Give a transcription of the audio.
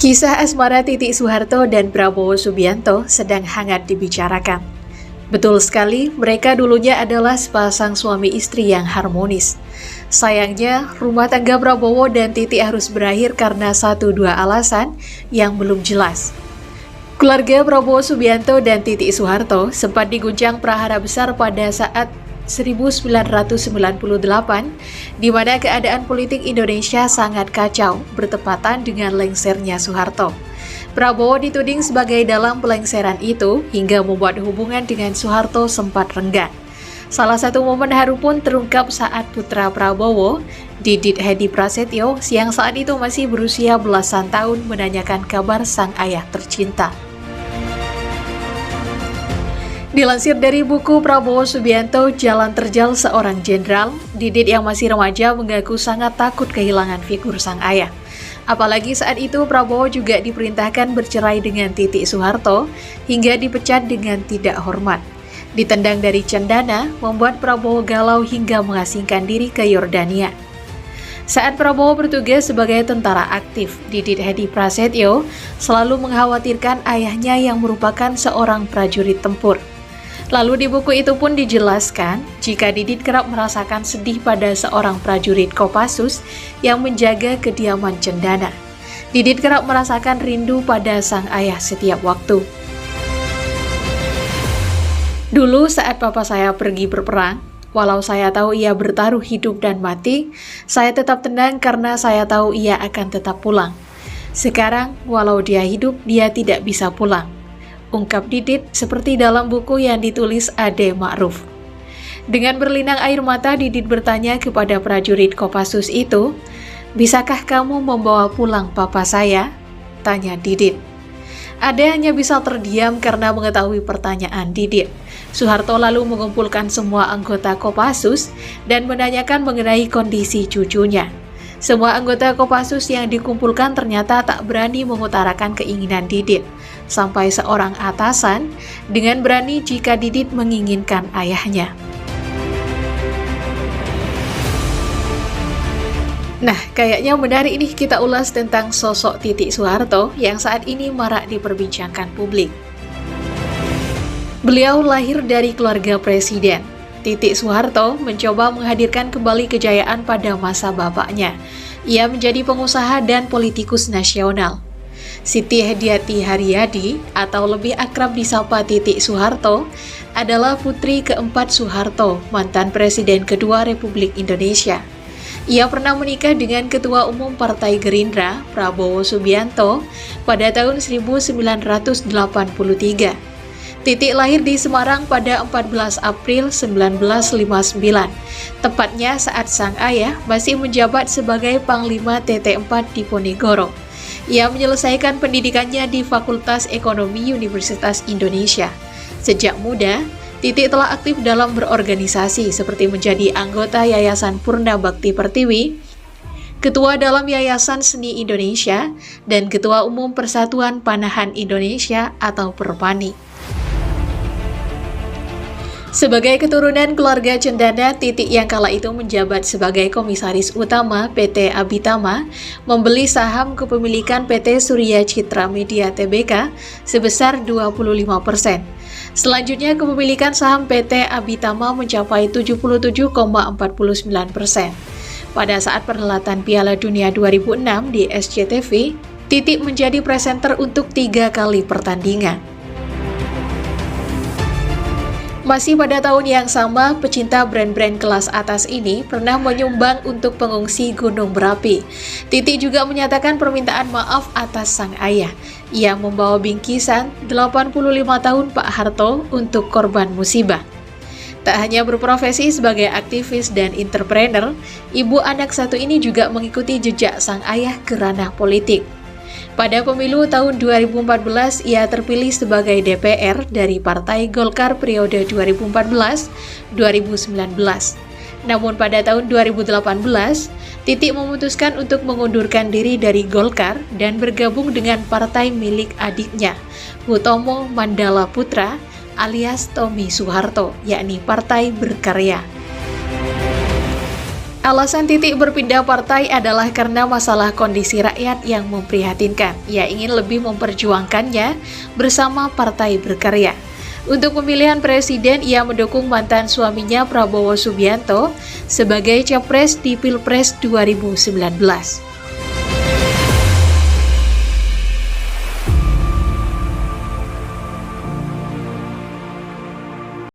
Kisah asmara Titik Soeharto dan Prabowo Subianto sedang hangat dibicarakan. Betul sekali, mereka dulunya adalah sepasang suami istri yang harmonis. Sayangnya, rumah tangga Prabowo dan Titik harus berakhir karena 1-2 alasan yang belum jelas. Keluarga Prabowo Subianto dan Titik Soeharto sempat diguncang prahara besar pada saat 1998, di mana keadaan politik Indonesia sangat kacau bertepatan dengan lengsernya Soeharto. Prabowo dituding sebagai dalang pelengseran itu hingga membuat hubungan dengan Soeharto sempat renggang. Salah satu momen haru pun terungkap saat putra Prabowo, Didit Hedi Prasetyo, yang saat itu masih berusia belasan tahun, menanyakan kabar sang ayah tercinta. Dilansir dari buku Prabowo Subianto, Jalan Terjal Seorang Jenderal, Didit yang masih remaja mengaku sangat takut kehilangan figur sang ayah. Apalagi saat itu Prabowo juga diperintahkan bercerai dengan Titik Soeharto hingga dipecat dengan tidak hormat. Ditendang dari cendana, membuat Prabowo galau hingga mengasingkan diri ke Yordania. Saat Prabowo bertugas sebagai tentara aktif, Didit Hedi Prasetyo selalu mengkhawatirkan ayahnya yang merupakan seorang prajurit tempur. Lalu di buku itu pun dijelaskan jika Didit kerap merasakan sedih pada seorang prajurit Kopassus yang menjaga kediaman cendana. Didit kerap merasakan rindu pada sang ayah setiap waktu. Dulu saat papa saya pergi berperang, walau saya tahu ia bertaruh hidup dan mati, saya tetap tenang karena saya tahu ia akan tetap pulang. Sekarang, walau dia hidup, dia tidak bisa pulang, ungkap Didit seperti dalam buku yang ditulis Ade Ma'ruf. Dengan berlinang air mata, Didit bertanya kepada prajurit Kopassus itu, "Bisakah kamu membawa pulang papa saya?" tanya Didit. Ade hanya bisa terdiam karena mengetahui pertanyaan Didit. Soeharto lalu mengumpulkan semua anggota Kopassus dan menanyakan mengenai kondisi cucunya. Semua anggota Kopassus yang dikumpulkan ternyata tak berani mengutarakan keinginan Didit, sampai seorang atasan dengan berani jika Didit menginginkan ayahnya. Nah, kayaknya menarik nih kita ulas tentang sosok Titik Soeharto yang saat ini marak diperbincangkan publik. Beliau lahir dari keluarga presiden. Titik Soeharto mencoba menghadirkan kembali kejayaan pada masa bapaknya. Ia menjadi pengusaha dan politikus nasional. Siti Hediati Haryadi, atau lebih akrab disapa Titik Soeharto, adalah putri keempat Soeharto, mantan Presiden kedua Republik Indonesia. Ia pernah menikah dengan Ketua Umum Partai Gerindra, Prabowo Subianto, pada tahun 1983. Titik lahir di Semarang pada 14 April 1959, tepatnya saat sang ayah masih menjabat sebagai Panglima TT4 Diponegoro. Ia menyelesaikan pendidikannya di Fakultas Ekonomi Universitas Indonesia. Sejak muda, Titik telah aktif dalam berorganisasi seperti menjadi anggota Yayasan Purna Bakti Pertiwi, Ketua dalam Yayasan Seni Indonesia, dan Ketua Umum Persatuan Panahan Indonesia atau Perpani. Sebagai keturunan keluarga cendana, Titik yang kala itu menjabat sebagai komisaris utama PT Abitama, membeli saham kepemilikan PT Surya Citra Media Tbk sebesar 25%. Selanjutnya, kepemilikan saham PT Abitama mencapai 77,49%. Pada saat perhelatan Piala Dunia 2006 di SCTV, Titik menjadi presenter untuk 3 kali pertandingan. Masih pada tahun yang sama, pecinta brand-brand kelas atas ini pernah menyumbang untuk pengungsi gunung berapi. Titik juga menyatakan permintaan maaf atas sang ayah. Ia membawa bingkisan 85 tahun Pak Harto untuk korban musibah. Tak hanya berprofesi sebagai aktivis dan entrepreneur, ibu anak satu ini juga mengikuti jejak sang ayah ke ranah politik. Pada pemilu tahun 2014, ia terpilih sebagai DPR dari Partai Golkar periode 2014-2019. Namun pada tahun 2018, Titik memutuskan untuk mengundurkan diri dari Golkar dan bergabung dengan partai milik adiknya, Hutomo Mandala Putra alias Tommy Soeharto, yakni Partai Berkarya. Alasan Titik berpindah partai adalah karena masalah kondisi rakyat yang memprihatinkan. Ia ingin lebih memperjuangkannya bersama Partai Berkarya. Untuk pemilihan presiden, ia mendukung mantan suaminya Prabowo Subianto sebagai capres di Pilpres 2019.